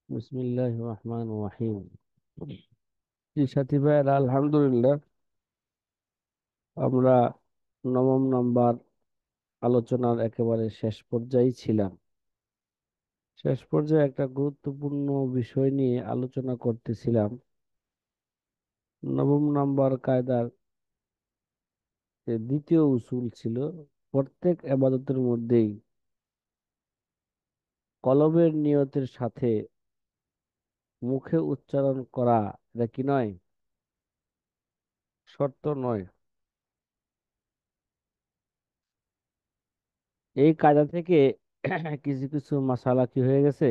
বিসমিল্লাহির রহমানির রহিম। জি সাথী ভাইয়েরা, আলহামদুলিল্লাহ আমরা নবম নাম্বার আলোচনার একেবারে শেষ পর্যায়ে ছিলাম। শেষ পর্যায়ে একটা গুরুত্বপূর্ণ বিষয় নিয়ে আলোচনা করতেছিলাম। নবম নাম্বার কায়দার যে দ্বিতীয় উসুল ছিল, প্রত্যেক ইবাদতের মধ্যেই কলবের নিয়তের সাথে মুখে উচ্চারণ করা, এটা কি নয়, শর্ত নয়। এই কায়দা থেকে কিছু কিছু মাসালা কি হয়ে গেছে,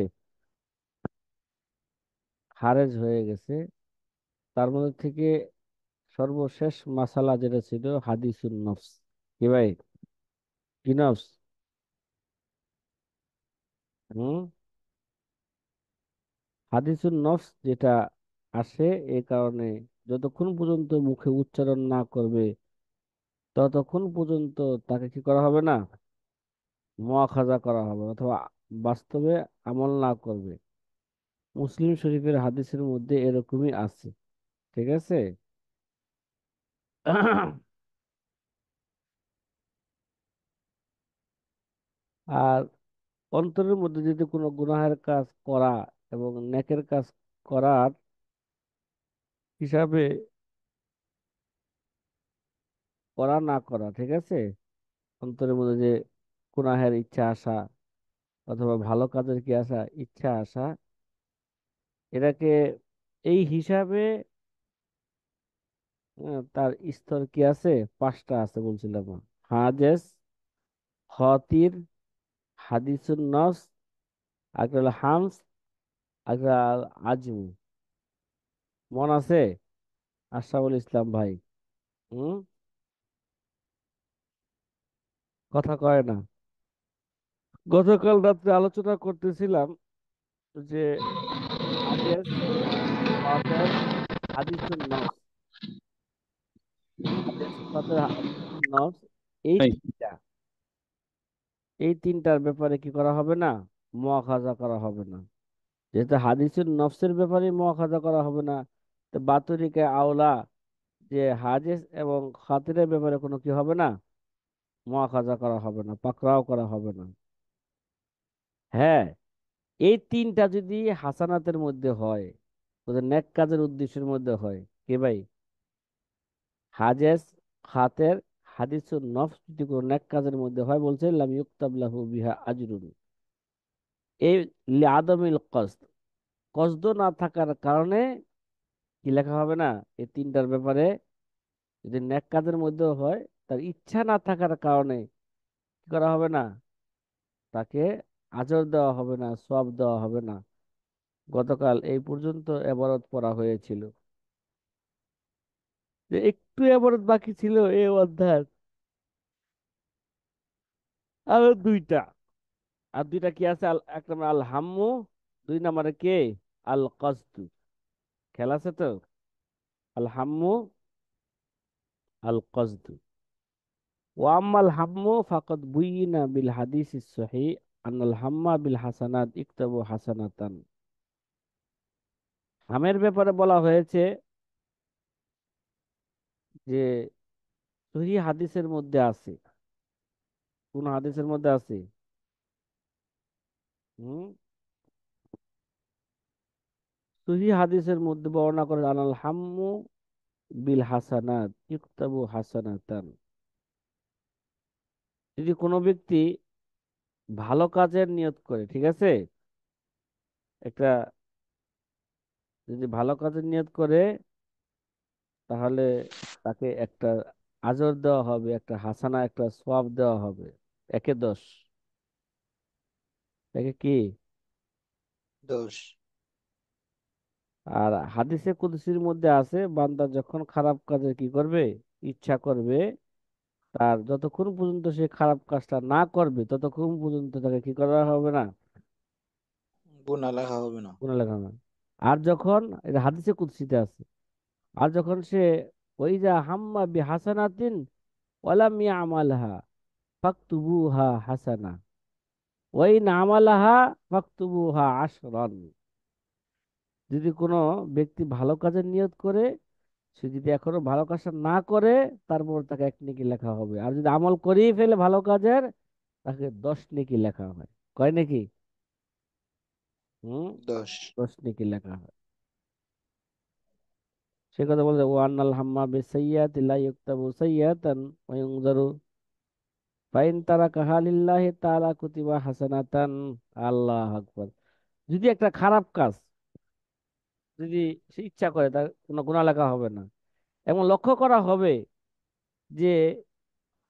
খারেজ হয়ে গেছে। তার মধ্যে থেকে সর্বশেষ মাসালা যেটা ছিল হাদিসুন নফস। কি ভাই, কি নফস? হুম, হাদিসুন নফস যেটা আসে, এই কারণে যতক্ষণ পর্যন্ত মুখে উচ্চারণ না করবে ততক্ষণ পর্যন্ত তাকে কি করা হবে না, মুআখাজা করা হবে অথবা বাস্তবে আমল না করবে। মুসলিম শরীফের হাদিসের মধ্যে এরকমই আছে। ঠিক আছে। আর অন্তরের মধ্যে যদি কোনো গুনাহের কাজ করা এবং নেকের কাজ করার হিসাবে করা না করা, ঠিক আছে, অন্তরের মধ্যে যে গুনাহের ইচ্ছা আসা অথবা ভালো কাজের কি আসা, ইচ্ছা আসা, এটাকে এই হিসাবে তার স্তর কি আছে, পাঁচটা আছে বলছিলাম। হাজেস, খতির, হাদিসুন নফস, একটা হলো হামস, একটা আজমু। মন আছে? আশরাফুল ইসলাম ভাই। হুম, কথা কয় না। গতকাল রাত্রে আলোচনা করতেছিলাম যে হাজেস, খতের, হাদিসুন নফস, হাদিস, খতের, হাদিসুন নফস, এই এই তিনটা, এই তিনটার ব্যাপারে কি করা হবে না, মুআখাজা করা হবে না। যেহেতু হাদিসুন নফসের ব্যাপারে মুআখাজা করা হবে না, তো বাতুরিকে আওলা যে হাদিস এবং খাতিরের ব্যাপারে কোনো কি হবে না, মুআখাজা করা হবে না, পাকড়াও করা হবে না। হ্যাঁ, এই তিনটা যদি হাসানাতের মধ্যে হয়, তোদের নেক কাজের উদ্দেশ্যের মধ্যে হয়, কে ভাই, হাজেস, খাতের, হাদিসুন নফস যদি কোনো নেক কাজের মধ্যে হয়, বলছে লাম ইউক্তাব লাহু বিহা আজরুন। এই লিআদমিল কসদ, কসদ না থাকার কারণে কি লেখা হবে না, এই তিনটার ব্যাপারে যদি নেক কাজের মধ্যেও হয়, তার ইচ্ছা না থাকার কারণে কি করা হবে না, তাকে আজর দেওয়া হবে না, সওয়াব দেওয়া হবে না। গতকাল এই পর্যন্ত এবারত পড়া হয়েছিল। যে একটু এবারত বাকি ছিল এই অধ্যায়, আরো দুইটা। আর দুইটা কি আছে, এক নম্বর আল হাম্মু, দুই নম্বরে কে, আল কসদু। খেলা আছে তো, আল হাম্মু, আল কসদু। ওয়াম্মাল হাম্মু ফাকাদ বুয়িনা বিল হাদিস সহিহ আনাল হাম্মা বিল হাসানাত ইকতাবু হাসানাতান। হামের ব্যাপারে বলা হয়েছে যে সহিহ হাদিসের মধ্যে আছে। কোন হাদিসের মধ্যে আছে? হুম, সহিহ হাদিসের মধ্যে বর্ণনা করে আনাল হাম্মু বিল হাসানাত ইকতাবু হাসানাতান। যদি কোনো ব্যক্তি ভালো কাজের নিয়ত করে, ঠিক আছে, একটা, যদি ভালো কাজের নিয়ত করে তাহলে তাকে একটা আজর দেওয়া হবে, একটা হাসানা, একটা সওয়াব দেওয়া হবে, একে 10। একে কি? দোষ। আর হাদিসে কুদসির মধ্যে আছে, বান্দা যখন খারাপ কাজে কি করবে, ইচ্ছা করবে, তার যতক্ষণ পর্যন্ত সে খারাপ কাজটা না করবে ততক্ষণ পর্যন্ত তাকে কি করা হবে না, গুণা লেখা হবে না। গুনাহ লেখা হবে না। আর যখন, এটা হাদিসে কুদসিতে আছে, আর যখন সে ওই যা হাম্মা বি হাসানাতিন ওয়ালাম ইয়ামালহা ফাকতুবুহা হাসানা, ওই নামালাহা ফাকতুবুহা আশরান। যদি কোনো ব্যক্তি ভালো কাজের নিয়ত করে, সে যদি এখনো ভালো কাজটা না করে, তারপর তাকে এক নেকি লেখা হবে। আর যদি আমল করেই ফেলে ভালো কাজের, তাকে 10 নেকি লেখা হয়। কয় নেকি? হুম, 10। 10 নেকি লেখা হয়। সে কথা বলতে, ও আন্নাল হাম্মা বিসাইয়্যাতি লা ইউক্তাবু সাইয়্যাতান ওয়া ইউনজারু ফাইন তারাকাহা লিল্লাহি তাআলা কুতিবা হাসানাতান। আল্লাহু আকবার। যদি একটা খারাপ কাজ, যদি সে ইচ্ছা করে, তার কোনো গুনাহ লেখা হবে না। এবং লক্ষ্য করা হবে যে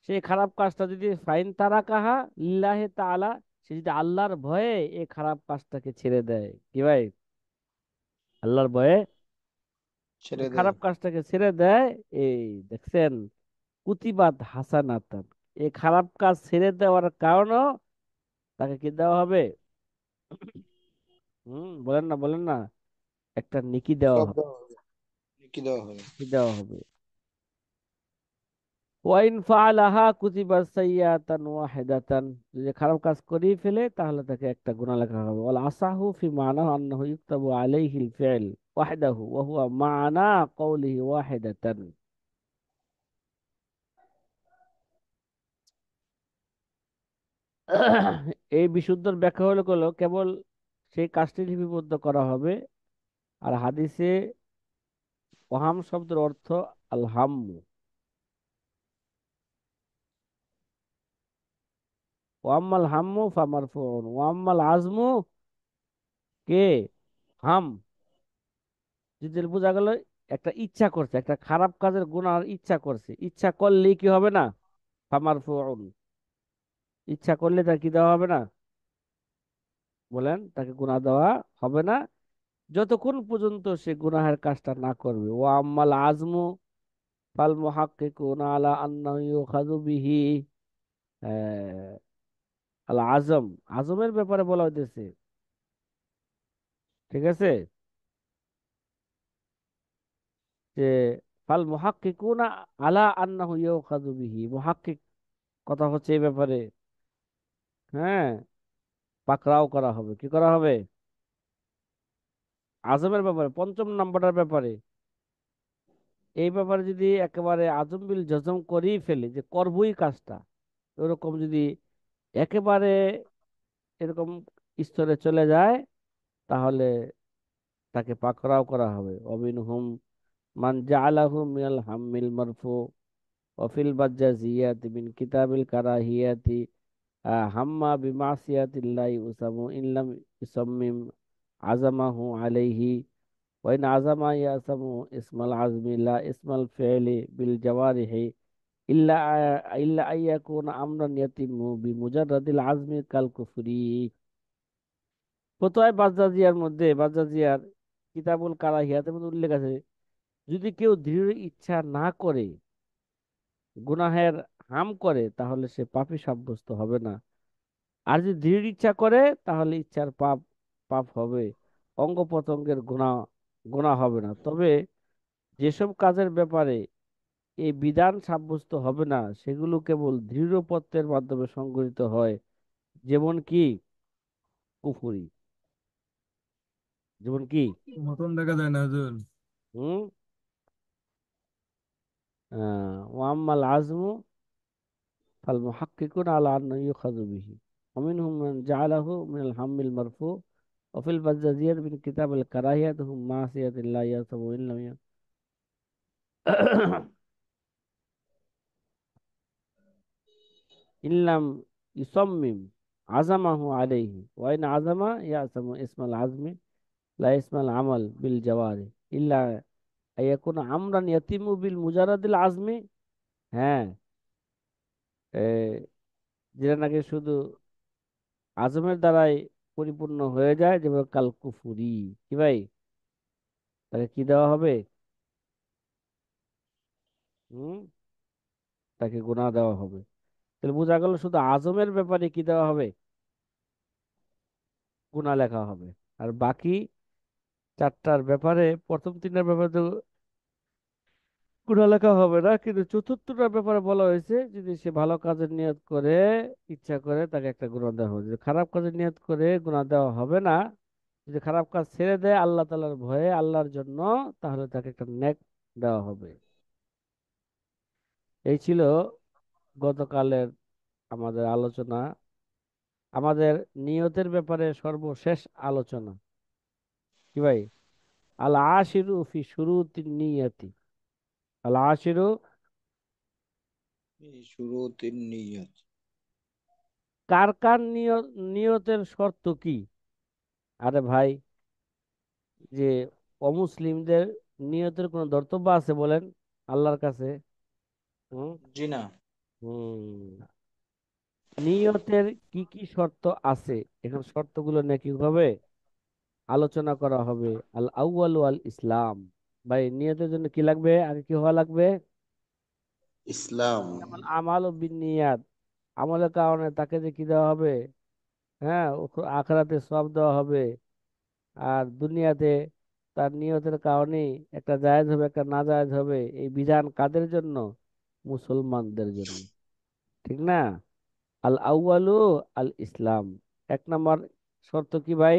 সেই খারাপ কাজটা যদি ফাইন তারা কাহা লিল্লাহে তাআলা, সে যদি আল্লাহর ভয়ে এই খারাপ কাজটাকে ছেড়ে দেয়, কি ভাই, আল্লাহর ভয়ে ছেড়ে দেয়। খারাপ কাজটাকে ছেড়ে দেয়, এই দেখছেন, কুতিবাত হাসানাতান, এই খারাপ কাজ ছেড়ে দেওয়ার কারণেও তাকে কি দেওয়া হবে? বলেন না, বলেন না, একটা নেকি দেওয়া সব হবে। দেওয়া হবে। কি দেওয়া হবে? কি দেওয়া হবে? ওয়াইন ফাআলাহা কুতিবাত সাইয়্যাতান ওয়াহিদাতান, যদি খারাপ কাজ করেই ফেলে, তাহলে তাকে একটা গুনাহ লেখা হবে। ওয়াল আসাহু ফি মানাহু আন্নাহু ইউক্তাবু আলাইহিল ফি'ল ওয়াহদাহু ওয়া হুয়া মা'না কওলিহি ওয়াহিদাতান। এই বিশুদ্ধর ব্যাখ্যা হলো কেবল সেই কাজটি লিপিবদ্ধ করা হবে। আর হাদিসে ওহাম শব্দের অর্থ আল হাম্মু। ওয়াম্মাল হাম্মু ফামারফুউন ওয়াম্মাল আজমু, কে, হাম, যদি বোঝা গেল একটা ইচ্ছা করছে, একটা খারাপ কাজের গুনার ইচ্ছা করছে, ইচ্ছা করলেই কি হবে না? ফামারফুউন, ইচ্ছা করলে তার কি দেওয়া হবে না? বলেন, তাকে গুনাহ দেওয়া হবে না, যতক্ষণ পর্যন্ত সে গুনাহের কাজটা না করবে। ও আম্মাল আজমু ফাল মুহাক্কিকুনা আলা আন্নাহু ইউখাযু বিহি। আল আজম, আজমের ব্যাপারে বলা হইতেছে, ঠিক আছে, যে ফাল মুহাক্কিকুনা আলা আন্নাহু ইউখাযু বিহি, মুহাক্কিক কথা হচ্ছে এই ব্যাপারে, হ্যাঁ, পাকড়াও করা হবে। কি করা হবে? আজমের ব্যাপারে, পঞ্চম নাম্বারটার ব্যাপারে, এই ব্যাপারে যদি একেবারে আজম বিল জজম করেই ফেলে যে করবই কাজটা, ওরকম যদি একেবারে এরকম স্তরে চলে যায়, তাহলে তাকে পাকড়াও করা হবে। অমিনহুম মান জাআলাহু মিনাল হাম্মিল মারফু ওয়াফিল বাজ্জাজিয়াতি মিন কিতাবিল কারাহিয়াতি হাম্মা বিমাসিয়াতিল্লাহি উসামু ইল্লাম ইসাম্মিম আজামাহু আলাইহি ওয়াইন আজামা ইয়াসামু ইসমাল আজমি লা ইসমাল ফি'লি বিল জাওয়ারিহি ইল্লা ইল্লা আইয়াকুন আমরান ইয়াতিমু বিমুজাররাদিল আজমি কাল কুফরি। ফতোয়ায়ে বাজ্জাজিয়ার মধ্যে, বাজ্জাজিয়ার কিতাবুল কারাহিয়াতের মধ্যে উল্লেখ আছে, যদি কেউ দৃঢ় ইচ্ছা না করে গুনাহের হাম করে, তাহলে সে পাপী সাব্যস্ত হবে না। আর যদি দৃঢ় ইচ্ছা করে, তাহলে ইচ্ছার পাপ পাপ হবে, অঙ্গ প্রত্যঙ্গের গুনাহ গুনাহ হবে না। তবে যেসব কাজের ব্যাপারে এই বিধান সাব্যস্ত হবে না, সেগুলো কেবল দৃঢ়পত্রের মাধ্যমে সংগঠিত হয়। যেমন কি কুফরি, যেমন কি, মতন দেখা যায় না হুজুর। হুম ওয়াম্মাল আজমু ফাল মুহাক্কিকুন আলা আন্নাহু ইউখাযু বিহি ওয়া মান জাআলাহু মিনাল হাম্মিল মারফু ওয়া ফিল বাজ্জাজিয়াত মিন কিতাবিল কারাহিয়াত হুম মাসিয়াতিল্লাহি ইয়াসাবু ইল্লাম ইল্লাম ইউসাম্মিম আজামাহু আলাইহি ওয়া ইন আজামা ইয়াসামু ইসমাল আজমি লা ইসমাল আমাল বিল জাওয়ারি ইল্লা আয়াকুন আমরান ইয়াতিমু বিল মুজারাদিল আজমি। হ্যাঁ, যেটা নাকি শুধু আজমের দ্বারাই পরিপূর্ণ হয়ে যায়, যেমন কাল কুফুরি, কি ভাই, তাকে কি দেওয়া হবে? হুম তাকে গুনাহ দেওয়া হবে। তাহলে বোঝা গেল শুধু আজমের ব্যাপারে কি দেওয়া হবে? গুনাহ লেখা হবে। আর বাকি চারটার ব্যাপারে, প্রথম তিনটার ব্যাপারে তো গুনাহ লেখা হবে না, কিন্তু চতুর্থটার ব্যাপারে বলা হয়েছে যদি সে ভালো কাজের নিয়ত করে ইচ্ছা করে তাকে একটা গুনাহ দেওয়া হবে, যদি খারাপ কাজের নিয়ত করে গুনাহ দেওয়া হবে না। যদি খারাপ কাজ ছেড়ে দেয় আল্লাহ তাআলার ভয়ে আল্লাহর জন্য, তাহলে তাকে একটা নেক দেওয়া হবে। এই ছিল গতকালের আমাদের আলোচনা, আমাদের নিয়তের ব্যাপারে সর্বশেষ আলোচনা। কি ভাই? আল আশিরু ফি শুরুতিন নিয়াতি। আল আশিরু, শুরুতিন নিয়ত। কার কার নিয়ত, নিয়তের শর্ত কি? আরে ভাই, যে অমুসলিমদের নিয়তের কোনো ধর্তব্য আছে বলেন আল্লাহর কাছে? হুম। জি না। হুম। নিয়তের কি কি শর্ত আছে, এখন শর্তগুলো নাকি হবে আলোচনা করা হবে। আল আউয়ালু আল ইসলাম। ভাই, নিয়তের জন্য কি লাগবে, আগে কি হওয়া লাগবে? ইসলাম। যেমন আমাল ও বিনিয়াত, আমলের কারণে তাকে যে কি দেওয়া হবে, হ্যাঁ, আখরাতে সওয়াব দেওয়া হবে। আর দুনিয়াতে তার নিয়তের কারণে একটা জায়েজ হবে, একটা না জায়েজ হবে। এই বিধান কাদের জন্য? মুসলমানদের জন্য, ঠিক না? আল আউয়ালু আল ইসলাম। এক নম্বর শর্ত কি ভাই?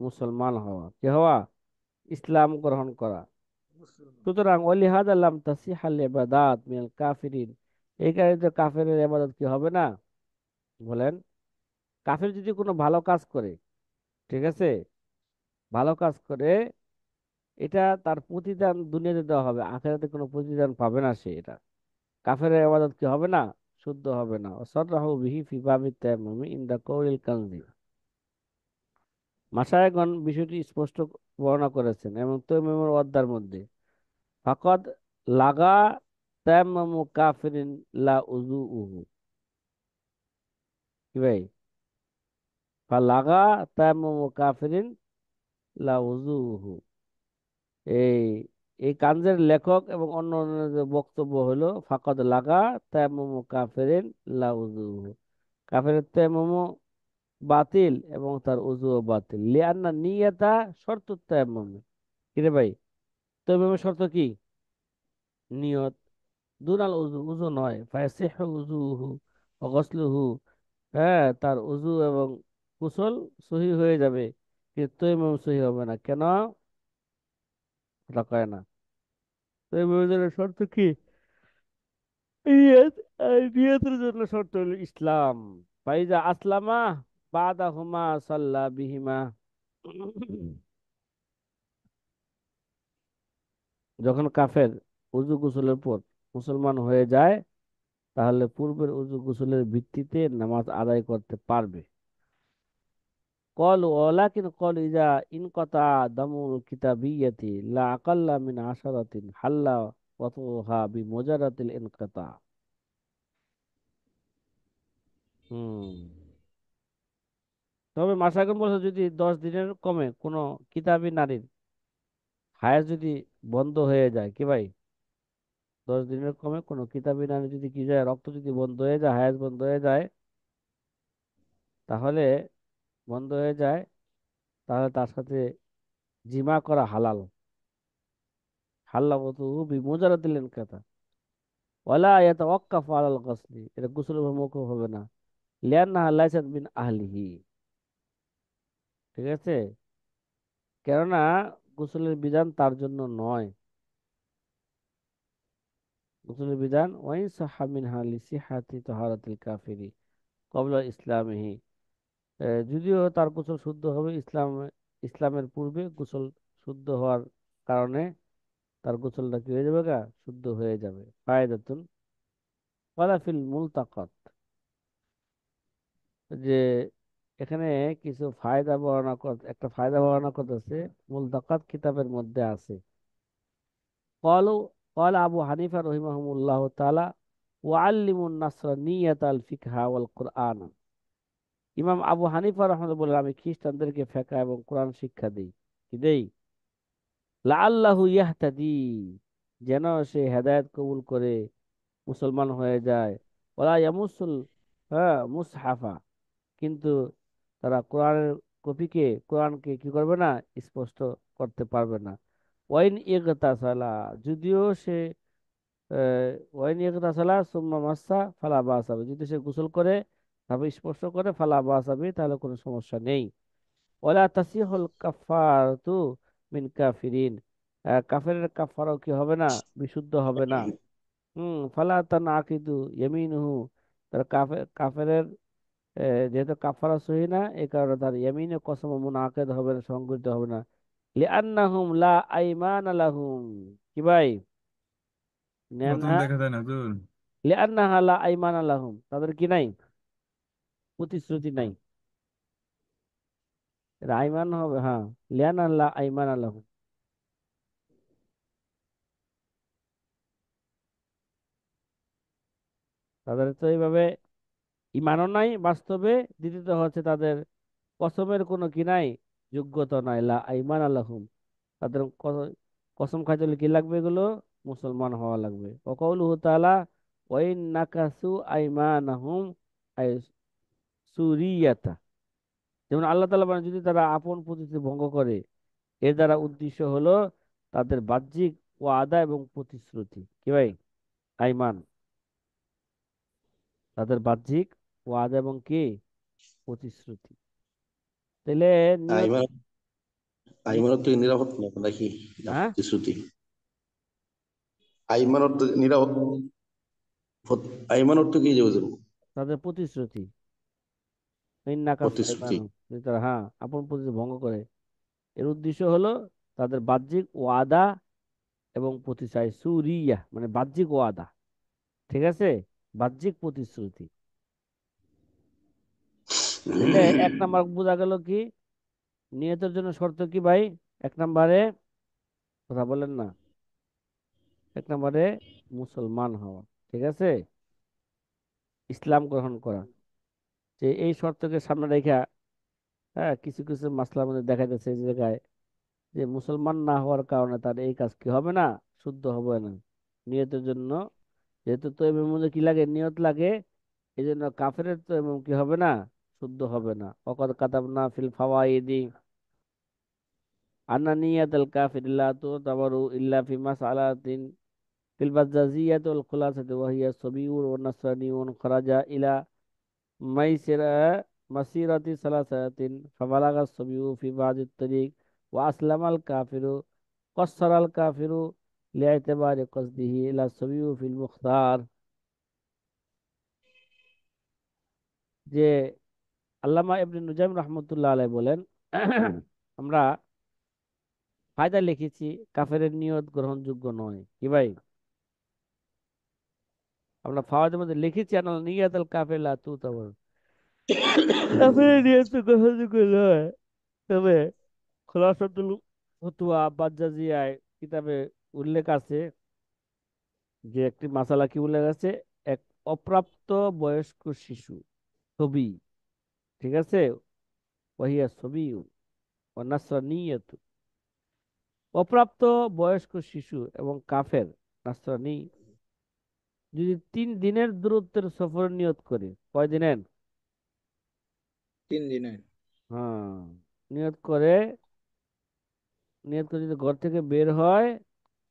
মুসলমান হওয়া। কি হওয়া? ইসলাম গ্রহণ করা। সুতরাং ওয়ালিহাদ আল্লাম তাসিহাল ইবাদাত মিনাল কাফিরিন, এই কারণে তো কাফেরের ইবাদত কি হবে না? বলেন। কাফের যদি কোনো ভালো কাজ করে, ঠিক আছে, ভালো কাজ করে, এটা তার প্রতিদান দুনিয়াতে দেওয়া হবে, আখেরাতে কোনো প্রতিদান পাবে না সে। এটা কাফের ইবাদত কি হবে না? শুদ্ধ হবে না। ওয়াসাররাহু বিহি ফি বাবিত তায়াম্মুমি ইনদা কওলিল কানজি। মাশায়েখগণ বিষয়টি স্পষ্ট বর্ণনা করেছেন এবং তায়াম্মুমের অধ্যায়ের মধ্যে ফাকাদ লাগা তায়াম্মুমু কাফিরিন লা উযুউহু। কি ভাই? লাগা তায়াম্মুমু কাফিরিন লা উযুউহু। এই এই কানজের লেখক এবং অন্য অন্যদের বক্তব্য হলো ফাকাদ লাগা তায়াম্মুমু কাফিরিন লা উযুউহু। কাফেরের তায়াম্মুমু বাতিল এবং তার উযুও বাতিল। লিআন্না নিয়াতা শর্তুত তায়াম্মুম। কি রে ভাই? তায়াম্মুমের শর্ত কি? নিয়ত। দুনাল উযু, উযু নয়। ফায়াসিহু উযুহু ওয়া গসলুহু। হ্যাঁ, তার উযু এবং গোসল সহি হয়ে যাবে, কিন্তু তায়াম্মুম সহি হবে না। কেন? এটা কয় না। তায়াম্মুমের শর্ত কি? নিয়ত। আর নিয়তের জন্য শর্ত হলো ইসলাম। ফাইজা আসলামা বাদাহুমা সাল্লা বিহিমা। যখন কাফের উজু গোসলের পর মুসলমান হয়ে যায়, তাহলে পূর্বের উজু গোসলের ভিত্তিতে নামাজ আদায় করতে পারবে। কল ওয়ালাকিন কল ইজা ইনকতা দামুল কিতাবিয়াতি লা আকাল্লা মিন আশারাতিন হাল্লা ওয়াতুহা বিমুজারাতিল ইনকাতা। হুম। তবে মাসাকুম বলছে যদি 10 দিনের কমে কোনো কিতাবী নারীর হায়াত যদি বন্ধ হয়ে যায়, কি ভাই? 10 দিনের কমে কোনো কিতাবী নারী যদি কি যায়, রক্ত যদি বন্ধ হয়ে যায়, হায়াত বন্ধ হয়ে যায়, তাহলে বন্ধ হয়ে যায়, তাহলে তার সাথে জিমা করা হালাল। হাল্লাবতু বিমুজারাতিল কথা ওয়ালা ইয়াতাওয়াক্কাফু আলাল গসলি, এটা গোসলের উপর মওকুফ হবে না। লিআন্নাহা লাইসাত মিন আহলিহি। ঠিক আছে? কেননা গোসলের বিধান তার জন্য নয়। গোসলের বিধান ওয়াইন সাহা মিনহা লিসিহাতি তাহারাতিল কাফিরি ক্বাবলা ইসলামিহি। যদিও তার গোসল শুদ্ধ হবে ইসলামের পূর্বে গোসল শুদ্ধ হওয়ার কারণে তার গোসলটা কি হয়ে যাবে, শুদ্ধ হয়ে যাবে। ফায়দাতুন ওয়ালা ফিল মুলতাকাত, যে এখানে কিছু ফায়দা বর্ণনা একটা ফায়দা বর্ণনা করতেছে, মুলতাকাত কিতাবের মধ্যে আছে। ক্বালু ক্বালা আবু হানিফা রাহিমাহুল্লাহ তাআলা ওয়া আল্লিমুন নাসরা নিয়াতাল ফিকহা ওয়াল কুরআন। ইমাম আবু হানিফা রাহমাতুল্লাহ বলেন, আমি খ্রিস্টানদেরকে ফিকহ এবং কোরআন শিক্ষা দিই। কি দেই? লাআল্লাহু ইয়াহতাদি, যেন সে হেদায়েত কবুল করে মুসলমান হয়ে যায়। ওলা ইয়ামুসুল, হ্যাঁ, মুসহাফা, কিন্তু তারা কোরআনকে কি করবে না? স্পষ্ট করতে পারবে না। ওয়াইন ইগতাসালা, যদিও সে ওয়াইন ইগতাসালা সুম্মা মাসা ফালা বাসাবি, যদি সে গোসল করে তারপর স্পর্শ করে ফালা বাসাবি, তাহলে কোনো সমস্যা নেই। ওয়ালা তাসিহুল কাফারাতু মিন কাফিরিন, কাফেরের কাফারাও কি হবে না, বিশুদ্ধ হবে না। ফালা তানআকিদু ইয়ামিনুহু, তার কাফেরের যেহেতু কাফারা সহি না, এই কারণে তার ইয়ামিনে কসম মুনাকিদ হবে না, সংগঠিত হবে না। লিআন্নাহুম লা আইমানা লাহুম, কি ভাই, নেন প্রথম না, দেখা যায় না হুজুর। লিআন্নাহা লা আইমানা লাহুম, তাদের কি নাই, প্রতিশ্রুতি নাই। এটা আইমান হবে, হ্যাঁ, লিআন্না লা আইমানা লাহুম, তাদের তো এইভাবে ইমানও নাই বাস্তবে, দ্বিতীয়ত হচ্ছে তাদের কসমের কোনো কি নাই, যোগ্যতা নাই, লা আইমান আল্লাহুম, তাদের কসম খাইতে হলে কি লাগবে, এগুলো মুসলমান হওয়া লাগবে। ওয়াকাউলুহু তাআলা ওয়াইন নাকাসু আইমানাহুম আই সুরিয়াতা, যেমন আল্লাহ তাআলা বলেন যদি তারা আপন প্রতিশ্রুতি ভঙ্গ করে, এর দ্বারা উদ্দেশ্য হলো তাদের বাহ্যিক ওয়াদা এবং প্রতিশ্রুতি, কি ভাই, আইমান, তাদের বাহ্যিক ওয়াদা এবং কি প্রতিশ্রুতি। তাহলে নিয়ত, আইমান নি- আইমান অর্থ কি নিরাপদ না নাকি? না হ্যাঁ, প্রতিশ্রুতি। আইমান অর্থ নিরাপদ। আইমান অর্থ কি যে বুঝবো? তাদের প্রতিশ্রুতি, নাকাস প্রতিশ্রুতি। আইমানুম, যদি তারা হ্যাঁ আপন প্রতিশ্রুতি ভঙ্গ করে, এর উদ্দেশ্য হলো তাদের বাহ্যিক ওয়াদা এবং প্রতিশ্রুতি, সুরিয়া মানে বাহ্যিক ওয়াদা, ঠিক আছে, বাহ্যিক প্রতিশ্রুতি। তাহলে এক নাম্বার বোঝা গেল কি, নিয়তের জন্য শর্ত কি ভাই, এক নাম্বারে, কথা বলেন না, এক নাম্বারে মুসলমান হওয়া, ঠিক আছে, ইসলাম গ্রহণ করা। যে এই শর্তকে সামনে রেখা, হ্যাঁ, কিছু কিছু মাসলার মধ্যে দেখা যাচ্ছে এই জায়গায় যে মুসলমান না হওয়ার কারণে তার এই কাজ কি হবে না, শুদ্ধ হবে না। নিয়তের জন্য, যেহেতু তৈমুমের মধ্যে কি লাগে, নিয়ত লাগে, এই জন্য কাফেরের তৈমুম কি হবে না, শুদ্ধ হবে না। ওয়াকাদ কাতাবনা ফিল ফাওয়াইদি আন্না নিয়াতাল কাফির লা তুতাবারু ইল্লা ফি মাসআলাতিন ফিল বাজাজিয়াতি ওয়াল খুলাসাতি ওয়া হিয়া সাবিয়ুন ওয়া নাসরানিয়ুন খারাজা ইলা মাইসিরা মাসিরাতি সালাসাতিন ফাবালাগা সাবিয়ু ফি বাদি তরিক ওয়া আসলামাল কাফিরু কসসারাল কাফিরু লিআতিবারি কসদিহি ইলা সাবিয়ু ফিল মুখতার। যে আল্লামা ইবনে নুজাইম রহমতুল্লাহ আলাইহি বলেন, আমরা ফায়দা লিখেছি কাফেরের নিয়ত গ্রহণযোগ্য নয়, কি ভাই, আমরা ফাওয়াদের মধ্যে লিখেছি আনা নিয়াতাল কাফের লা তুতাবার, কাফেরের নিয়ত গ্রহণযোগ্য নয়। তবে খোলাসাতুল ফতুয়া বাজ্জাজিয়ায় কিতাবে উল্লেখ আছে, যে একটি মাসালা কি উল্লেখ আছে, এক অপ্রাপ্ত বয়স্ক শিশু, ছবি, ঠিক আছে, ওয়াহিয়া ছবি ও নাসরানিয়াতু, অপ্রাপ্ত বয়স্ক শিশু এবং কাফের নাসরানি যদি 3 দিনের দূরত্বের সফর নিয়ত করে, কয় দিনের, 3 দিনের। হ্যাঁ, নিয়ত করে, নিয়ত করে যদি ঘর থেকে বের হয়,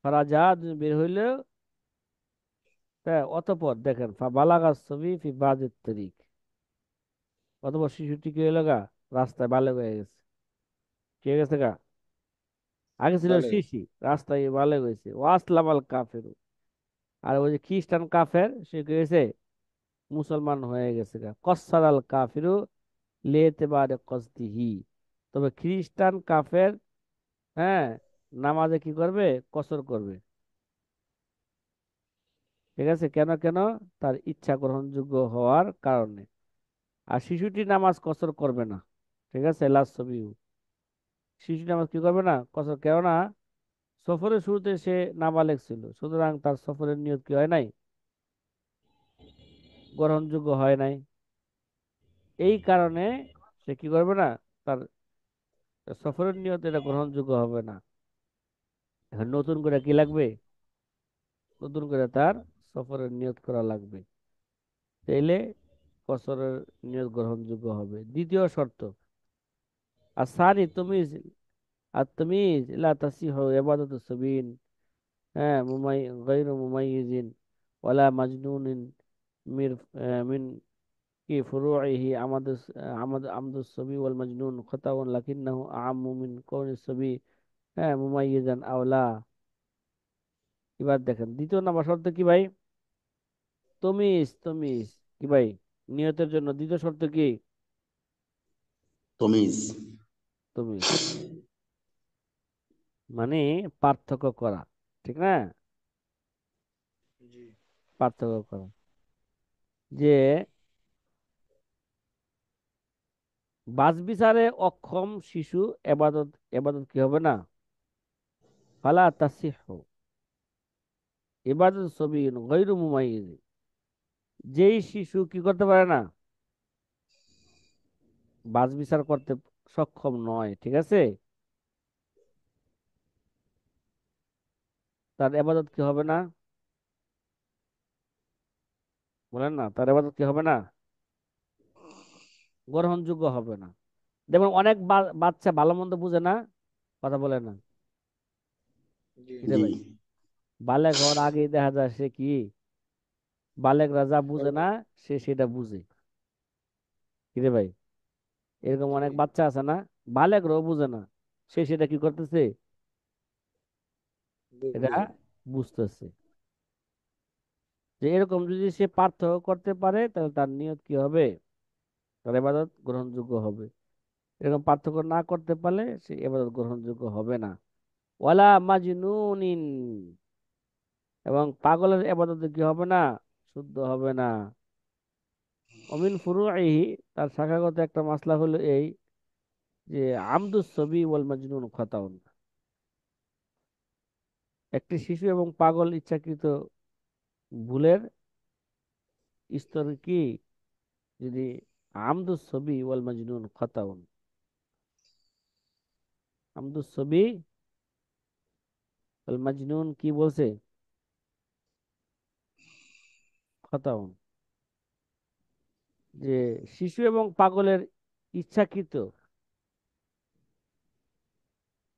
ফারাজা যদি বের হইলো, তা অতঃপর দেখেন বালাগা ছবি ফি বাজের তারিখ, অতঃপর শিশুটি কি হইলো গা, রাস্তায় বালক হয়ে গেছে, কি হয়ে গেছে গা, আগে ছিল তাহলে শিশি, রাস্তায় বালক হয়েছে, ওয়াসলাম আল কাফের, আর ওই যে খ্রিস্টান কাফের সে কি হয়েছে, মুসলমান হয়ে গেছে গা, কসার আল কাফিরু লেতে বারে কসদিহি, তবে খ্রিস্টান কাফের, হ্যাঁ, নামাজে কি করবে, কসর করবে, ঠিক আছে, কেন কেন, তার ইচ্ছা গ্রহণযোগ্য হওয়ার কারণে। আর শিশুটি নামাজ কসর করবে না, ঠিক আছে, লাস্ট ছবি, শিশু নামাজ কি করবে না, কসর, কেননা সফরের শুরুতে সে নাবালেগ ছিল, সুতরাং তার সফরের নিয়ত কি হয় নাই, গ্রহণযোগ্য হয় নাই, এই কারণে সে কি করবে না, তার সফরের নিয়ত এটা গ্রহণযোগ্য হবে না। এখন নতুন করে কি লাগবে, নতুন করে তার সফরের নিয়ত করা লাগবে, তাইলে কসরের নিয়ত গ্রহণযোগ্য হবে। দ্বিতীয় শর্ত, আর সানি তুমি আর তামিজ লা তাসিহু ইবাদাতু সাবিন, হ্যাঁ গায়রু মুমাইয়িজিন ওয়ালা মাজনুনিন মির মিন কি ফুরুইহি আমদুস সাবি ওয়াল মাজনুন খাতাউন লাকিন্নাহু আ'ammu মিন কাউনিস সাবি, হ্যাঁ মুমাইয়িজান আওলা। এবার দেখেন দ্বিতীয় নাম্বার শর্ত কি ভাই? তমিজ কি ভাই? নিয়তের জন্য দ্বিতীয় শর্ত কি? তমিজ। তমিজ মানে পার্থক্য করা, ঠিক না? জি। পার্থক্য করা, যে বাছবিচারে অক্ষম শিশু এবাদত, এবাদত কি হবে না? ফালা তাসিহু ইবাদত সবিয়্যিন গায়রু মুমাইয়িজ, যেই শিশু কি করতে পারে না, বাছবিচার করতে সক্ষম নয়, ঠিক আছে, তার এবাদত কি হবে না? বলেন না, তার এবাদত কি হবে না? গ্রহণযোগ্য হবে না। দেখুন অনেক বাচ্চা ভালো মন্দ বুঝে না, কথা বলে না, জি। কিরে জি। ভাই? বালেক হওয়ার আগেই দেখা যায় সে কি, বালেক রাজা বুঝে না, সে সেটা বুঝে, কিরে ভাই? এরকম জি। অনেক বাচ্চা আছে না, বালেকরাও বুঝে না, সে সেটা কি করতেছে, এটা বুঝতেছে। বুঝতেছে। যে এরকম যদি সে পার্থক্য করতে পারে তাহলে তার নিয়ত কি হবে? তার ইবাদত গ্রহণযোগ্য হবে। এরকম পার্থক্য না করতে পারলে সে ইবাদত গ্রহণযোগ্য হবে না। ওয়ালা মাজনুনিন, এবং পাগলের ইবাদত কি হবে না? শুদ্ধ হবে না। অমিন ফুরুইহি, তার শাখাগত একটা মাসলা হলো এই, যে আমদুস সবি ওয়াল মাজনুন খাতাউন, একটি শিশু এবং পাগল ইচ্ছাকৃত ভুলের স্তর কি, যদি আমদুস সবি ওয়াল মাজনুন খাতাউন, আমদুস সবি ওয়াল মাজনুন কি বলছে? খাতাউন, যে শিশু এবং পাগলের ইচ্ছাকৃত,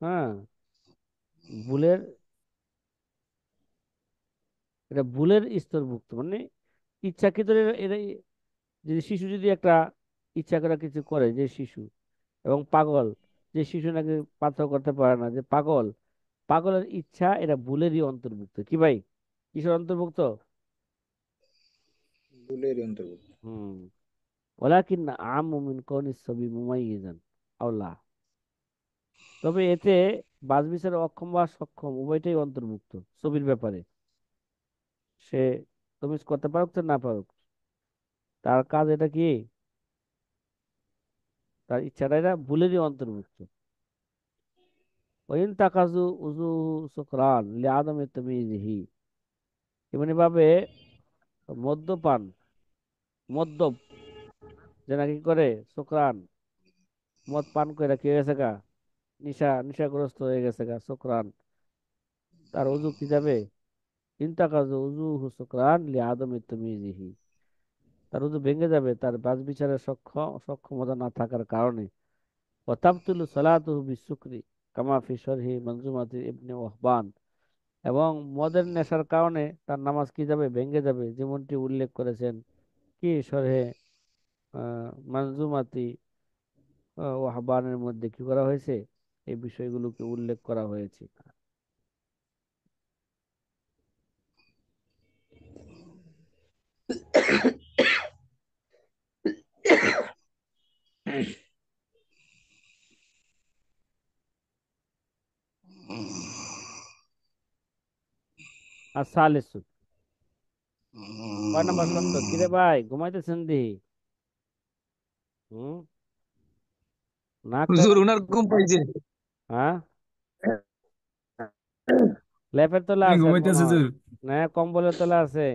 হ্যাঁ, ভুলের, এটা ভুলের স্তরভুক্ত, মানে ইচ্ছাকৃত এরা, যদি শিশু যদি একটা ইচ্ছা করে কিছু করে, যে শিশু এবং পাগল, যে শিশু নাকি পার্থক্য করতে পারে না, যে পাগল, পাগলের ইচ্ছা এটা ভুলেরই অন্তর্ভুক্ত, কি ভাই? কিসের অন্তর্ভুক্ত? ভুলের অন্তর্ভুক্ত। হুম। ওয়ালাকিন আম্মু মিন কাউনিস সাবি মুমাইয়িজান আওলা, তবে এতে বাছবিচারে অক্ষম বা সক্ষম উভয়টাই অন্তর্ভুক্ত ছবির ব্যাপারে। সে তমিজ করতে পারুক তো না পারুক, তার কাজ এটা কি, তার ইচ্ছাটা এটা ভুলেরই অন্তর্ভুক্ত। ওয়াইন তাকাজু উজু সুকরান লিআদমি তামিজিহি, এমনি ভাবে মদ্যপান, মদ্যপ, যে নাকি করে সুকরান, মদ পান করে কি হয়ে গেছে গা, নিশাগ্রস্ত হয়ে গেছে গা, সুকরান, তার অজু কি যাবে? ইন্তাকাজু উজু সুকরান লিআদমি তামিজিহি, তার উযু ভেঙে যাবে তার বাচ বিচারের সক্ষমতা না থাকার কারণে। ওয়াতাবতুলু সালাতুহু বিশুকরি কামা ফি শরহি মনজুমাতি ইবনে ওয়াহবান, এবং মদের নেশার কারণে তার নামাজ কি যাবে? ভেঙে যাবে, যেমনটি উল্লেখ করেছেন কি শরহে মনজুমাতি ওয়াহবানের মধ্যে কি করা হয়েছে, এই বিষয়গুলোকে উল্লেখ করা হয়েছে। আর সালেসু, কয় নাম্বার শর্ত? কিরে ভাই ঘুমাইতেছেন দিহি? হুম, নাক হুজুর টানা, উনার ঘুম পাইছে। হ্যাঁ, লেপের তলা উনি আছেন মনে ঘুমাইতেছে হয়, হুজুর। না কম্বলের তলা আছে?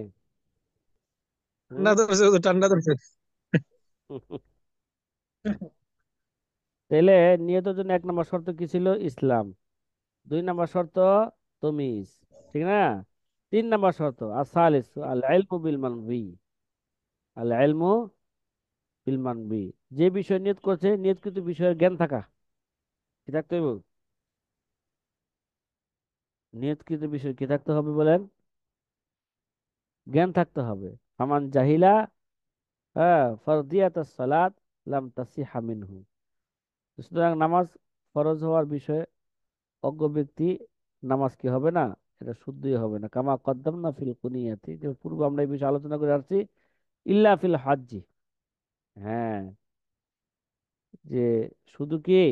ঠান্ডা হুম। ধরছে হুজুর, ঠান্ডা ধরছে। তাহলে নিয়তের জন্য এক নম্বর শর্ত কি ছিল? ইসলাম। দুই নম্বর শর্ত তমিজ, ঠিক না? তিন নম্বর শর্ত আসালিস আল ইলমু বিল মানবি, আল ইলমু বিল মানবি, যে বিষয় নিয়ত করছে নিয়তকৃত বিষয়ের জ্ঞান থাকা, কি থাকতে হইব? নিয়তকৃত বিষয় কি থাকতে হবে বলেন? জ্ঞান থাকতে হবে। ফামান জাহিলা, হ্যাঁ, ফরদিয়াত সালাত লাম তাসিহা মিনহু। সুতরাং নামাজ ফরজ হওয়ার বিষয়ে অজ্ঞ ব্যক্তি নামাজ কি হবে না, এটা শুদ্ধই হবে না। কামা কদ্দামনা ফিল কুনিয়াতি, যে পূর্বে আমরা এই বিষয়ে আলোচনা করে আসছি। ইল্লা ফিল হাজ্জি, হ্যাঁ, যে শুধু কি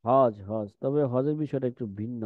হজ, হজ, তবে হজের বিষয়টা একটু ভিন্ন।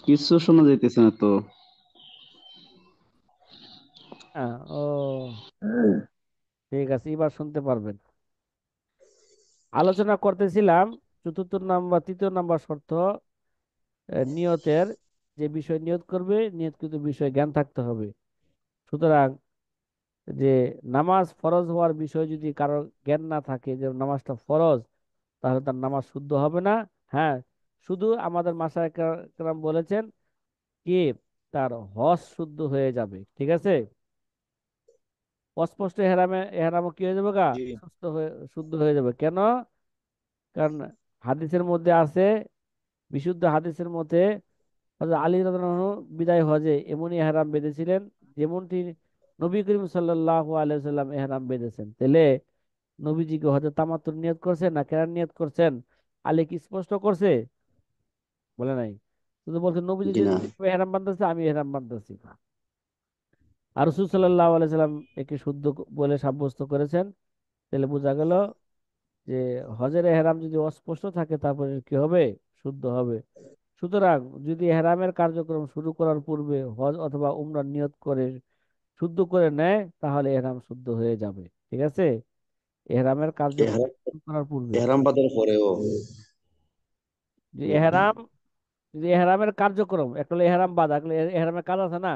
কিছু শোনা যাইতেছে না তো। হ্যাঁ, ও, ঠিক আছে, এবার শুনতে পারবেন। আলোচনা করতেছিলাম চতুর্থ নাম্বার, তৃতীয় নাম্বার শর্ত, নিয়তের, যে বিষয় নিয়ত করবে নিয়ত কিন্তু বিষয় জ্ঞান থাকতে হবে। সুতরাং যে নামাজ ফরজ হওয়ার বিষয় যদি কারো জ্ঞান না থাকে যে নামাজটা ফরজ, তাহলে তার নামাজ শুদ্ধ হবে না। হ্যাঁ, শুধু আমাদের মাশায়েখ কেরাম বলেছেন কি, তার হজ শুদ্ধ হয়ে যাবে, ঠিক আছে। অস্পষ্ট এহরামে এহরামও কি হয়ে যাবে গা, জি। সুস্থ হয়ে শুদ্ধ হয়ে যাবে। কেন? কারণ হাদিসের মধ্যে আছে, বিশুদ্ধ হাদিসের মধ্যে, হযরত আলী রাদিয়াল্লাহু আনহু বিদায় হজে এমনই এহরাম বেঁধেছিলেন যেমনটি নবী করিম সাল্লাল্লাহু আলাইহি সাল্লাম এহরাম বেঁধেছেন। তাহলে নবীজিকে হজে তামাত্তুর নিয়ত করছেন না কেরান নিয়ত করছেন? আলী কি স্পষ্ট করছে? বলে নাই। শুধু বলছে নবীজি জি যে না। এহরাম বাঁধতেছে আমি এহরাম বাঁধতেছি। আর রাসূল সাল্লাল্লাহু আলাইহি সাল্লাম একে শুদ্ধ বলে সাব্যস্ত করেছেন। তাহলে বোঝা গেল যে হজের এহরাম যদি অস্পষ্ট থাকে তারপরে কি হবে, শুদ্ধ হবে। সুতরাং যদি এহরামের কার্যক্রম শুরু করার পূর্বে হজ অথবা উমরা নিয়ত করে শুদ্ধ করে নেয়, তাহলে এহরাম শুদ্ধ হয়ে যাবে, ঠিক আছে। এহরামের কার্যক্রম এহরাম শুরু করার পূর্বে এহরাম বাঁধার পরেও। যে এহরাম, যদি এহরামের কার্যক্রম, একটা হলো এহরাম বাঁধা, একটা হলো এহরামের কাজ আছে না,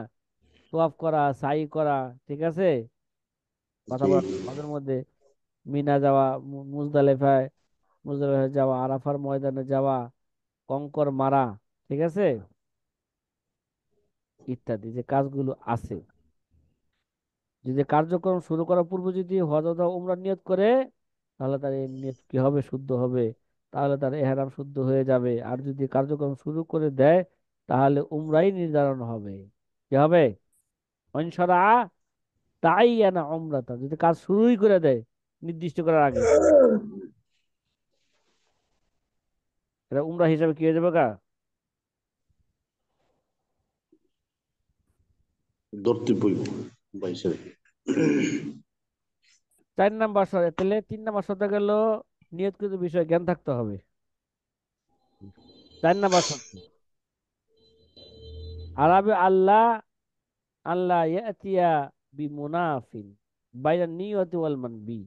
তোয়াফ করা, সাই করা, ঠিক আছে, কথা জি। বলা হজের মধ্যে, মিনা যাওয়া, মুজদালেফায়, মুজদালেফায় যাওয়া, আরাফার ময়দানে যাওয়া, কঙ্কর মারা, ঠিক আছে, ইত্যাদি যে কাজগুলো আছে, যদি কার্যক্রম শুরু করার পূর্বে যদি হজ অথবা উমরা নিয়ত করে, তাহলে তার এই নিয়ত কি হবে, শুদ্ধ হবে। তাহলে তার এহরাম শুদ্ধ হয়ে যাবে। আর যদি কার্যক্রম শুরু করে দেয়, তাহলে উমরাই নির্ধারণ হবে। কি হবে? অনসরা তাই না উমরাতা, যদি কাজ শুরুই করে দেয় নির্দিষ্ট করার আগে, এটা উমরা হিসাবে কি হয়ে যাবে গা? ধরতে বইব বাইসের। 4 নাম্বার শর্ত, তাহলে 3 নাম্বার শর্ত গেল নিয়তকৃত বিষয়ে জ্ঞান থাকতে হবে। 4 নাম্বার শর্ত, আরবে আল্লাহ আল্লাহ ইয়াতিয়া বি মুনাফিন বাইনা নিয়তি ওয়াল মানবি।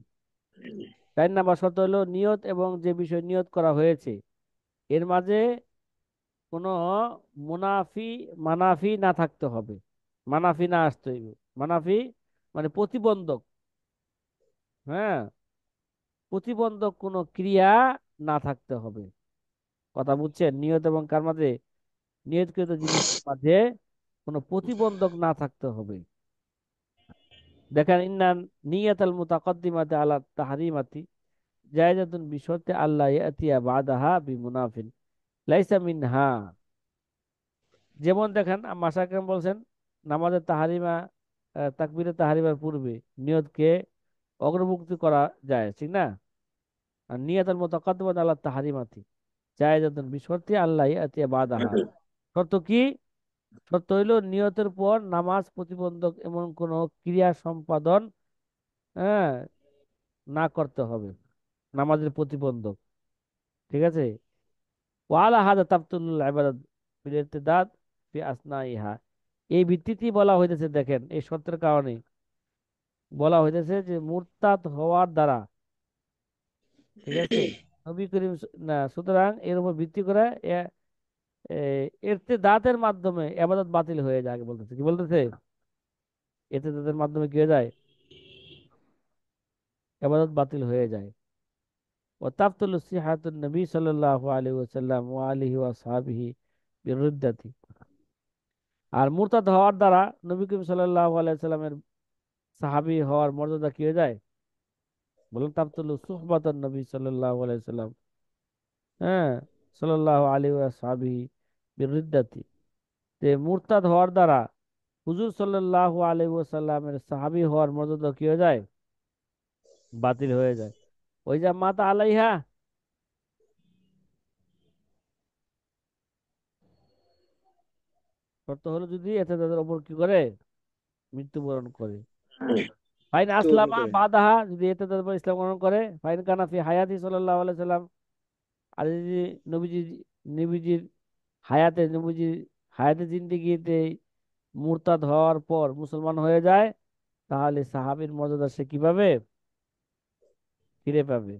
4 নাম্বার শর্ত হলো নিয়ত এবং যে বিষয় নিয়ত করা হয়েছে এর মাঝে কোনো মুনাফি মানাফি না থাকতে হবে, মানাফি না আসতে হইবে। মানাফি মানে প্রতিবন্ধক, হ্যাঁ, প্রতিবন্ধক কোনো ক্রিয়া না থাকতে হবে। কথা বুঝছেন? নিয়ত এবং কার মাঝে, নিয়তকৃত জিনিসের মাঝে কোনো প্রতিবন্ধক না থাকতে হবে। দেখেন, ইন্নান নিয়াতাল মুতাকদ্দিমাতি আলা তাহরিমাতি জায়েজাতুন বিশর্তে আল্লাহ ইয়াতিয়া বাদাহা বিমুনাফিন লাইসা মিনহা। যেমন দেখেন মাশায়েখ বলছেন নামাজের তাহারিমা, তাকবীরে তাহারিমার পূর্বে নিয়তকে অগ্রমুক্তি করা যায়, ঠিক না? আর নিয়াতাল মুতাকদ্দিমাতি আলা তাহরিমাতি জায়েজাতুন বিশর্তে আল্লাহ ইয়াতিয়া বাদাহা। শর্ত কি? শর্ত হইল নিয়তের পর নামাজ প্রতিবন্ধক এমন কোন ক্রিয়া সম্পাদন, হ্যাঁ, না করতে হবে, নামাজের প্রতিবন্ধক। ঠিক আছে? ওয়ালা হাদা তাবতুল ইবাদাত বিল ইরতিদাদ ফি আসনাইহা। এই ভিত্তিতেই বলা হইতেছে, দেখেন এই শর্তের কারণে বলা হইতেছে যে মুরতাদ হওয়ার দ্বারা, ঠিক আছে, নবী করিম না, সুতরাং এর উপর ভিত্তি করে ইরতিদাদের মাধ্যমে ইবাদত বাতিল হয়ে যায় বলতেছে। কি বলতেছে? ইরতিদাদের মাধ্যমে কি হয়ে যায়? ইবাদত বাতিল হয়ে যায়। وتبطل صحة النبي صلى الله عليه وسلم وآله وأصحابه بالردة। আর মুরতাদ হওয়ার দ্বারা নবী করিম সাল্লাল্লাহু আলাইহি সাল্লামের সাহাবী হওয়ার মর্যাদা কি হয়ে যায়? বলুন, তাবতুলু সুহবাতান নবী সাল্লাল্লাহু আলাইহি সাল্লাম, হ্যাঁ, সাল্লাল্লাহু আলাইহি ওয়াসাহাবিহি বিরুদ্দাতি। তে মুরতাদ হওয়ার দ্বারা হুজুর সাল্লাল্লাহু আলাইহি ওয়াসাল্লামের সাহাবী হওয়ার মর্যাদা কি হয়ে যায়? বাতিল হয়ে যায়। ওই যে মাতা আলাইহা, শর্ত হলো যদি এতে তাদের ওপর কি করে, মৃত্যুবরণ করে। ফাইন মৃত্যুবরণ আসলামা করে। বাদাহা, যদি এতে তাদের উপর ইসলাম গ্রহণ করে। ফাইন কানাফি হায়াতি সাল্লাল্লাহু আলাইহি সাল্লাম, আর যদি নবীজি নবীজির হায়াতে, নবীজির হায়াতে জিন্দেগিতে মুরতাদ হওয়ার পর মুসলমান হয়ে যায়, তাহলে সাহাবীর মর্যাদা সে কি পাবে? ফিরে পাবে।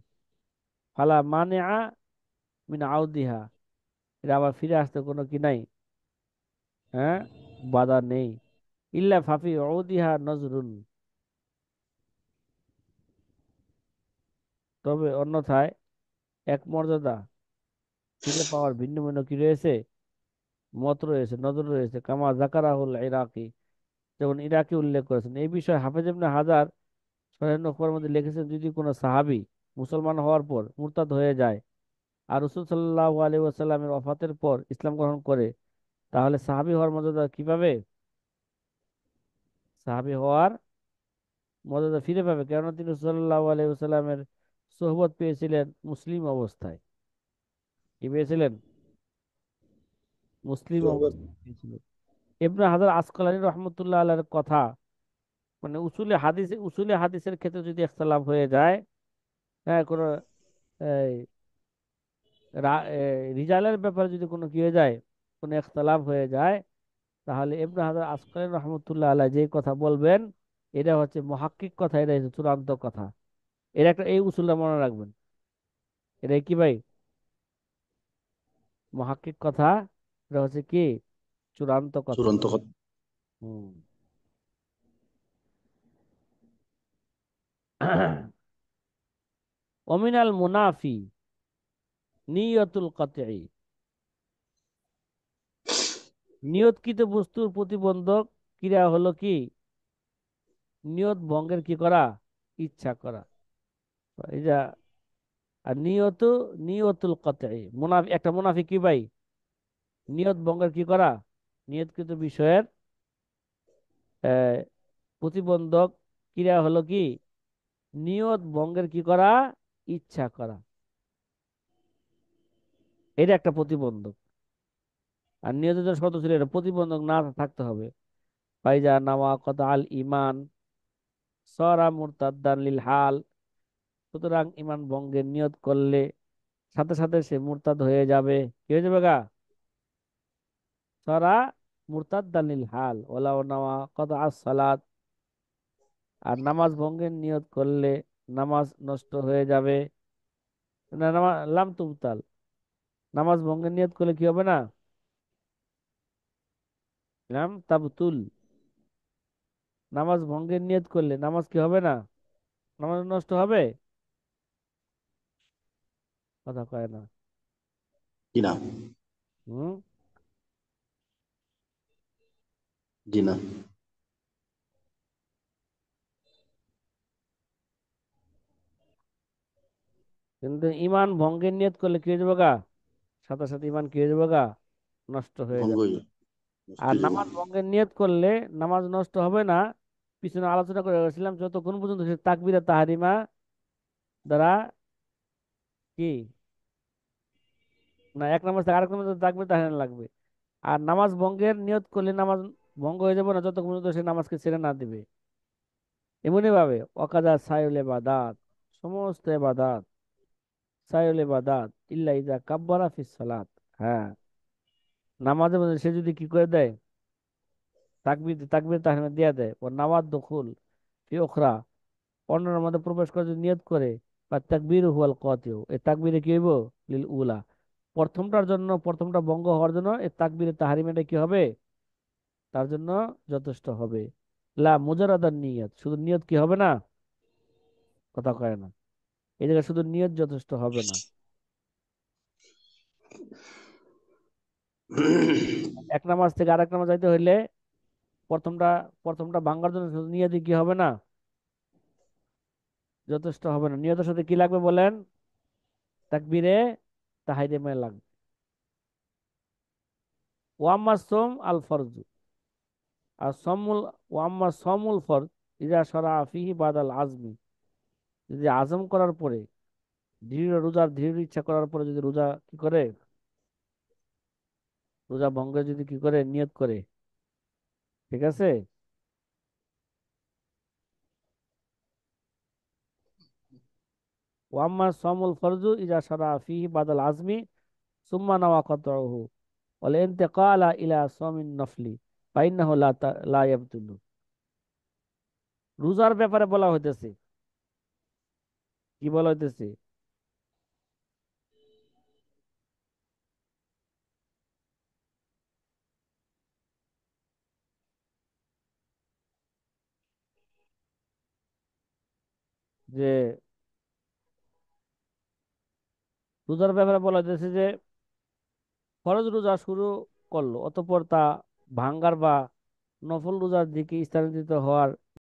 ফালা মানে মিন আউদিহা, এটা আবার ফিরে আসতে কোনো কি নাই, হ্যাঁ, বাধা নেই। ইল্লা ফাফি উদিহা নজরুন, তবে অন্যথায় এক মর্যাদা ফিরে পাওয়ার ভিন্ন ভিন্ন কি রয়েছে, মত রয়েছে, নজর রয়েছে। কামা জাকারাহুল ইরাকি, যেমন ইরাকি উল্লেখ করেছেন। এই বিষয়ে হাফেজ ইবনে হাজার সহিহ নুখবার মধ্যে লিখেছেন, যদি কোনো সাহাবী মুসলমান হওয়ার পর মুরতাদ হয়ে যায় আর রাসূল সাল্লাল্লাহু আলাইহি ওয়াসাল্লামের ওফাতের পর ইসলাম গ্রহণ করে, তাহলে সাহাবী হওয়ার মর্যাদা কি পাবে? সাহাবী হওয়ার মর্যাদা ফিরে পাবে, কেননা তিনি সাল্লাল্লাহু আলাইহি ওয়াসাল্লামের সোহবত পেয়েছিলেন মুসলিম অবস্থায়। কি পেয়েছিলেন? মুসলিম সোহবত। অবস্থায় পেয়েছিলেন। ইবনে হাজার আসকালানী রহমতুল্লাহ আলাইহির কথা, মানে উসুলে হাদিসের ক্ষেত্রে যদি ইখতিলাফ হয়ে যায়, হ্যাঁ, কোনো এই, রিজালের ব্যাপারে যদি কোনো কি হয়ে যায়, কোনো ইখতিলাফ হয়ে যায়, তাহলে ইবনে হাজার আসকালানী রহমতুল্লাহ আলাইহি যে কথা বলবেন, এটা হচ্ছে মুহাক্কিক কথা, এটা হচ্ছে চূড়ান্ত কথা। এর একটা এই উসুলটা মনে রাখবেন। এটা কি ভাই? মুহাক্কিক কথা, এটা হচ্ছে কি? চূড়ান্ত কথা। চূড়ান্ত কথা। হুম। অমিনাল মুনাফি নিয়তুল কতঈ, নিয়তকৃত বস্তুর প্রতিবন্ধক ক্রিয়া হলো কি? নিয়ত ভঙ্গের কি করা? ইচ্ছা করা। এই যা, আর নিয়তুল কতঈ, মুনাফি, একটা মুনাফি কি ভাই? নিয়ত ভঙ্গের কি করা? নিয়তকৃত বিষয়ের আহ, প্রতিবন্ধক ক্রিয়া হলো কি? নিয়ত ভঙ্গের কি করা? ইচ্ছা করা। এটা একটা প্রতিবন্ধক। আর নিয়তের জন্য শর্ত ছিল এটা প্রতিবন্ধক না থাকতে হবে। ফাইজা নাওয়া কত আল ইমান সরা মুরতাদ্দান লিল হাল। সুতরাং ইমান ভঙ্গের নিয়ত করলে সাথে সাথে সে মুরতাদ হয়ে যাবে। কি হয়ে যাবে গা? সরা মুরতাদ্দান লিল হাল ওয়ালাউ নাওয়া কত আস সালাত। আর নামাজ ভঙ্গের নিয়ত করলে নামাজ নষ্ট হয়ে যাবে। না, লাম তুবতাল। নামাজ ভঙ্গের নিয়ত করলে কি হবে না? লাম তাবতুল। নামাজ ভঙ্গের নিয়ত করলে নামাজ কি হবে না? নামাজ নষ্ট হবে? কথা কয় না। জি না। হুম। জি না। কিন্তু ইমান ভঙ্গের নিয়ত করলে কি হয়ে যাবে গা? সাথে সাথে ইমান কি হয়ে যাবে গা? নষ্ট হয়ে ভঙ্গ যাবে। হয়ে নষ্ট আর হয়ে যাব। নামাজ ভঙ্গের নিয়ত করলে নামাজ নষ্ট হবে না। পিছনে আলোচনা করে গেছিলাম যতক্ষণ পর্যন্ত সে তাকবিরে তাহারিমা দ্বারা কি না, এক নামাজ থেকে আরেক নামাজ তাকবিরে তাহারিমা লাগবে। আর নামাজ ভঙ্গের নিয়ত করলে নামাজ ভঙ্গ হয়ে যাবে না যতক্ষণ পর্যন্ত সে নামাজকে ছেড়ে না দিবে। এমনি ভাবে অকাজা সায়ুল ইবাদাত, সমস্ত ইবাদাত, সায়ুল ইবাদাত ইল্লা ইজা কাব্বারা ফিস সালাত। হ্যাঁ, নামাজের মধ্যে সে যদি কি করে দেয়, তাকবির তাকবির তাহরিমা দিয়ে দেয়, ও নামাজ দখুল ফি উখরা, অন্যের মধ্যে প্রবেশ করে যদি নিয়ত করে, বা তাকবীর হুয়াল কাতিউ, এই তাকবীরে কি হইব? লিল উলা, প্রথমটার জন্য, প্রথমটা ভঙ্গ হওয়ার জন্য এই তাকবীরে তাহরিমাটা কি হবে? তার জন্য যথেষ্ট হবে। লা মুজারাদান নিয়ত, শুধু নিয়ত কি হবে না? কথা কয় না। এই জায়গায় শুধু নিয়ত যথেষ্ট হবে না। এক নামাজ থেকে আরেক নামাজ যাইতে হইলে প্রথমটা প্রথমটা ভাঙার জন্য শুধু নিয়তই কি হবে না? যথেষ্ট হবে না। নিয়তের সাথে কি লাগবে বলেন? তাকবীরে তাহরিমা লাগবে। ওয়াম্মা সোম আল ফরজ, আর সমুল, ওয়াম্মা সমুল ফরজ ইজা শরা ফিহি বাদাল আজমি, যদি আজম করার পরে, দৃঢ় রোজার দৃঢ় ইচ্ছা করার পরে যদি রোজা কি করে, রোজা ভঙ্গের যদি কি করে নিয়ত করে, ঠিক আছে। ওয়াম্মা সমুল ফরজু ইজা শরা ফিহি বাদাল আজমি সুম্মা নাওয়া কতহু ওয়াল ইন্তিকালা ইলা সাওমিন নফলি ফাইন্নাহু লা ইয়াবতুলু। রোজার ব্যাপারে বলা হইতেছে, কি বলা হইতেছে? যে রোজার ব্যাপারে বলা হইতেছে যে ফরজ রোজা শুরু করলো, অতঃপর তা ভাঙ্গার বা নফল রোজার দিকে স্থানান্তরিত হওয়ার